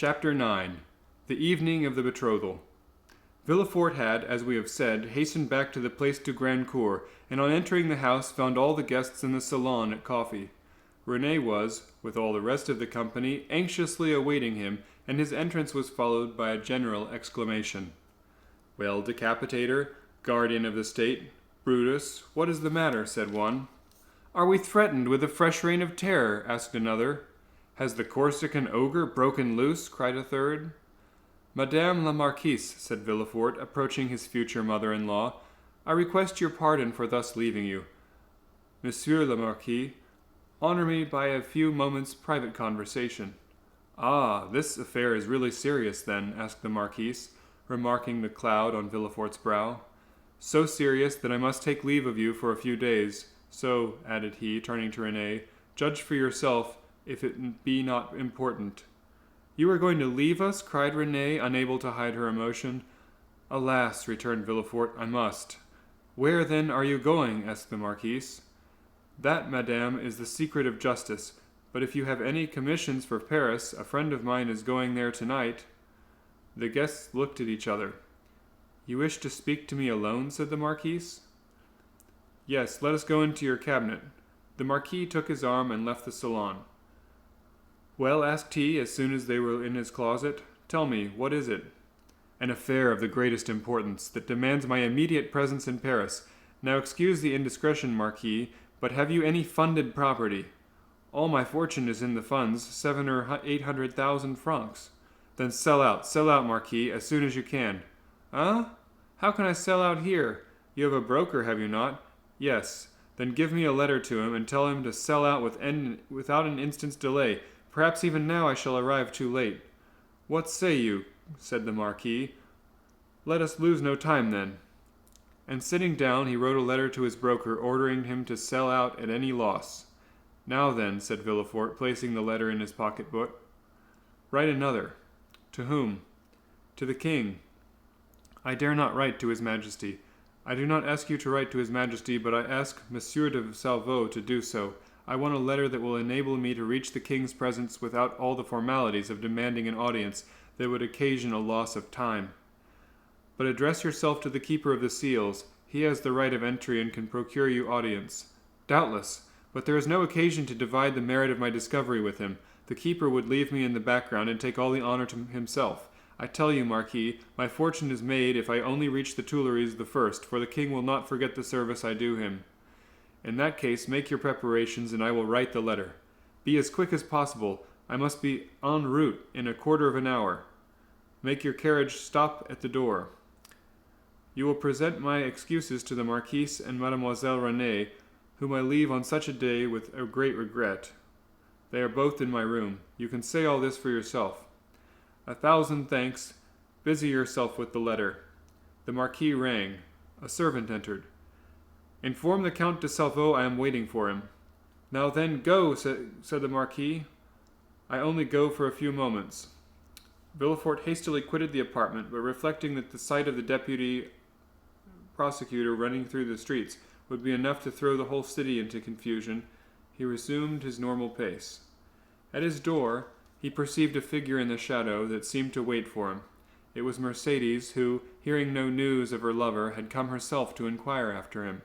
Chapter 9. The Evening of the Betrothal. Villefort had, as we have said, hastened back to the Place du Grand Cour, and on entering the house found all the guests in the salon at coffee. Renée was, with all the rest of the company, anxiously awaiting him, and his entrance was followed by a general exclamation. "Well, decapitator, guardian of the state, Brutus, what is the matter?" said one. "Are we threatened with a fresh reign of terror?" asked another. "Has the Corsican ogre broken loose?" cried a third. "Madame la Marquise," said Villefort, approaching his future mother-in-law, "I request your pardon for thus leaving you. Monsieur le Marquis, honor me by a few moments' private conversation." "Ah, this affair is really serious, then?" asked the Marquise, remarking the cloud on Villefort's brow. "So serious that I must take leave of you for a few days. So," added he, turning to Renée, "judge for yourself if it be not important." "You are going to leave us?" cried Renée, unable to hide her emotion. "Alas," returned Villefort, "I must." "Where, then, are you going?" asked the Marquise. "That, madame, is the secret of justice. But if you have any commissions for Paris, a friend of mine is going there tonight." The guests looked at each other. "You wish to speak to me alone?" said the Marquise. "Yes, let us go into your cabinet." The Marquis took his arm and left the salon. "Well," asked he, as soon as they were in his closet, "tell me, what is it?" "An affair of the greatest importance, that demands my immediate presence in Paris. Now excuse the indiscretion, Marquis, but have you any funded property?" "All my fortune is in the funds, 700 or 800,000 francs." "Then sell out, Marquis, as soon as you can." "Huh? How can I sell out here? You have a broker, have you not?" "Yes." "Then give me a letter to him, and tell him to sell out without an instant's delay. Perhaps even now I shall arrive too late." "What say you?" said the Marquis. "Let us lose no time, then." And sitting down, he wrote a letter to his broker, ordering him to sell out at any loss. "Now then," said Villefort, placing the letter in his pocket-book, "write another." "To whom?" "To the king." "I dare not write to his majesty." "I do not ask you to write to his majesty, but I ask Monsieur de Salvo to do so. I want a letter that will enable me to reach the king's presence without all the formalities of demanding an audience that would occasion a loss of time. But address yourself to the keeper of the seals. He has the right of entry and can procure you audience." "Doubtless, but there is no occasion to divide the merit of my discovery with him. The keeper would leave me in the background and take all the honor to himself. I tell you, Marquis, my fortune is made if I only reach the Tuileries the first, for the king will not forget the service I do him." "In that case, make your preparations, and I will write the letter. Be as quick as possible. I must be en route in a quarter of an hour. Make your carriage stop at the door. You will present my excuses to the Marquise and Mademoiselle Renée, whom I leave on such a day with a great regret. They are both in my room. You can say all this for yourself." "1,000 thanks. Busy yourself with the letter." The Marquis rang. A servant entered. "Inform the Count de Salvo I am waiting for him." "Now then, go," said the Marquis. "I only go for a few moments." Villefort hastily quitted the apartment, but reflecting that the sight of the deputy prosecutor running through the streets would be enough to throw the whole city into confusion, he resumed his normal pace. At his door, he perceived a figure in the shadow that seemed to wait for him. It was Mercédès, who, hearing no news of her lover, had come herself to inquire after him.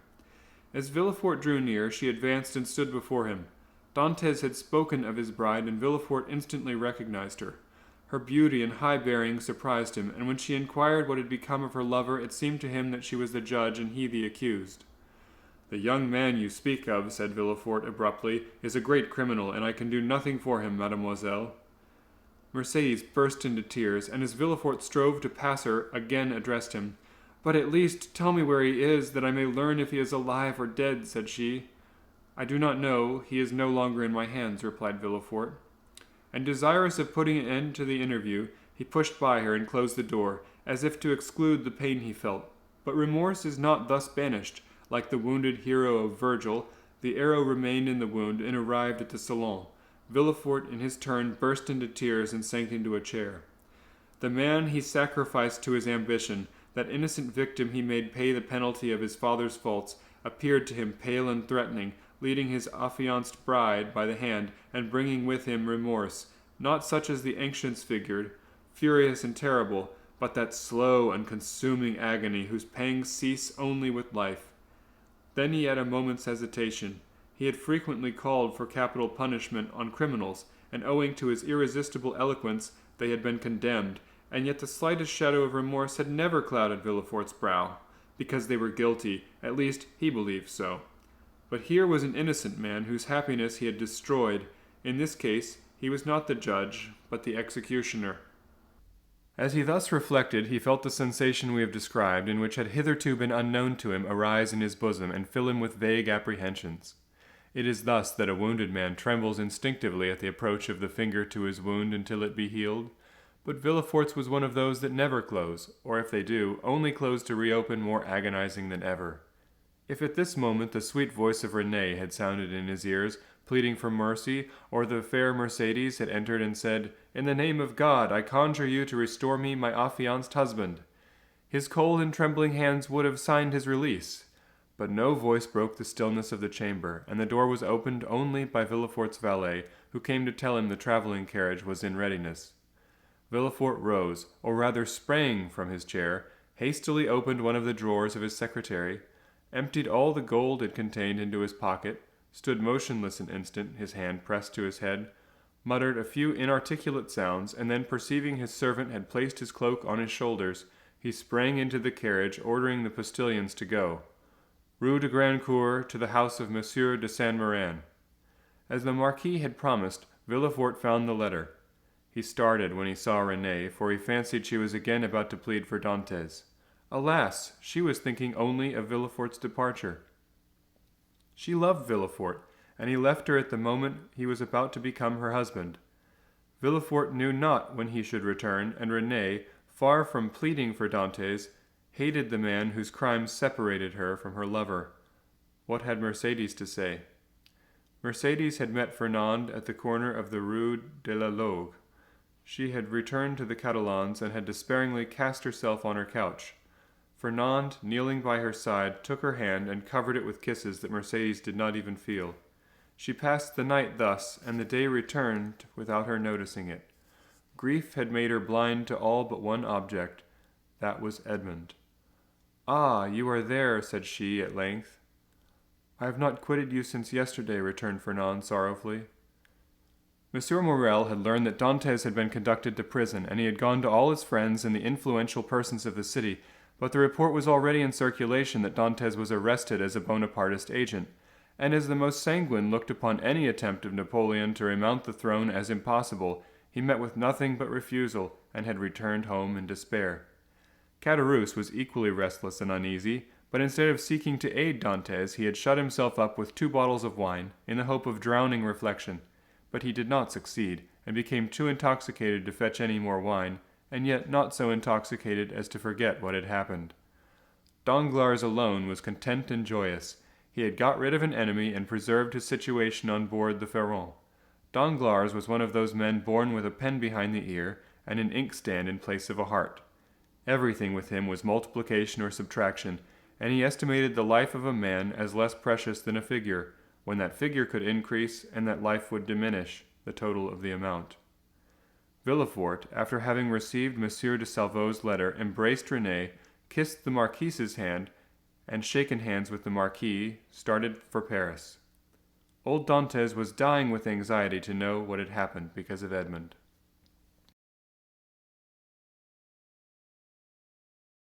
As Villefort drew near, she advanced and stood before him. Dantès had spoken of his bride, and Villefort instantly recognized her. Her beauty and high bearing surprised him, and when she inquired what had become of her lover, it seemed to him that she was the judge and he the accused. "The young man you speak of," said Villefort abruptly, "is a great criminal, and I can do nothing for him, mademoiselle." Mercédès burst into tears, and as Villefort strove to pass her, again addressed him. "But at least tell me where he is, that I may learn if he is alive or dead," said she. "I do not know. He is no longer in my hands," replied Villefort. And desirous of putting an end to the interview, he pushed by her and closed the door, as if to exclude the pain he felt. But remorse is not thus banished. Like the wounded hero of Virgil, the arrow remained in the wound and arrived at the salon. Villefort, in his turn, burst into tears and sank into a chair. The man he sacrificed to his ambition, that innocent victim he made pay the penalty of his father's faults, appeared to him pale and threatening, leading his affianced bride by the hand and bringing with him remorse, not such as the ancients figured, furious and terrible, but that slow and consuming agony whose pangs cease only with life. Then he had a moment's hesitation. He had frequently called for capital punishment on criminals, and owing to his irresistible eloquence they had been condemned, and yet the slightest shadow of remorse had never clouded Villefort's brow, because they were guilty, at least he believed so. But here was an innocent man whose happiness he had destroyed. In this case, he was not the judge, but the executioner. As he thus reflected, he felt the sensation we have described, and which had hitherto been unknown to him, arise in his bosom and fill him with vague apprehensions. It is thus that a wounded man trembles instinctively at the approach of the finger to his wound until it be healed. But Villefort's was one of those that never close, or if they do, only close to reopen more agonizing than ever. If at this moment the sweet voice of Renée had sounded in his ears, pleading for mercy, or the fair Mercedes had entered and said, "In the name of God, I conjure you to restore me my affianced husband," his cold and trembling hands would have signed his release. But no voice broke the stillness of the chamber, and the door was opened only by Villefort's valet, who came to tell him the travelling carriage was in readiness. Villefort rose, or rather sprang from his chair, hastily opened one of the drawers of his secretary, emptied all the gold it contained into his pocket, stood motionless an instant, his hand pressed to his head, muttered a few inarticulate sounds, and then perceiving his servant had placed his cloak on his shoulders, he sprang into the carriage, ordering the postilions to go. Rue de Grandcour, to the house of Monsieur de Saint-Méran. As the Marquis had promised, Villefort found the letter. He started when he saw Renée, for he fancied she was again about to plead for Dantès. Alas! She was thinking only of Villefort's departure. She loved Villefort, and he left her at the moment he was about to become her husband. Villefort knew not when he should return, and Renée, far from pleading for Dantès, hated the man whose crimes separated her from her lover. What had Mercedes to say? Mercedes had met Fernand at the corner of the Rue de la Logue. She had returned to the Catalans and had despairingly cast herself on her couch. Fernand, kneeling by her side, took her hand and covered it with kisses that Mercedes did not even feel. She passed the night thus, and the day returned without her noticing it. Grief had made her blind to all but one object. That was Edmond. "Ah, you are there," said she at length. "I have not quitted you since yesterday," returned Fernand sorrowfully. Monsieur Morel had learned that Dantès had been conducted to prison, and he had gone to all his friends and the influential persons of the city, but the report was already in circulation that Dantès was arrested as a Bonapartist agent, and as the most sanguine looked upon any attempt of Napoleon to remount the throne as impossible, he met with nothing but refusal, and had returned home in despair. Caderousse was equally restless and uneasy, but instead of seeking to aid Dantès, he had shut himself up with 2 bottles of wine, in the hope of drowning reflection. But he did not succeed, and became too intoxicated to fetch any more wine, and yet not so intoxicated as to forget what had happened. Danglars alone was content and joyous. He had got rid of an enemy and preserved his situation on board the Pharaon. Danglars was one of those men born with a pen behind the ear and an inkstand in place of a heart. Everything with him was multiplication or subtraction, and he estimated the life of a man as less precious than a figure, when that figure could increase and that life would diminish the total of the amount. Villefort, after having received Monsieur de Salvo's letter, embraced Renée, kissed the Marquise's hand, and shaken hands with the Marquis, started for Paris. Old Dantès was dying with anxiety to know what had happened because of Edmond.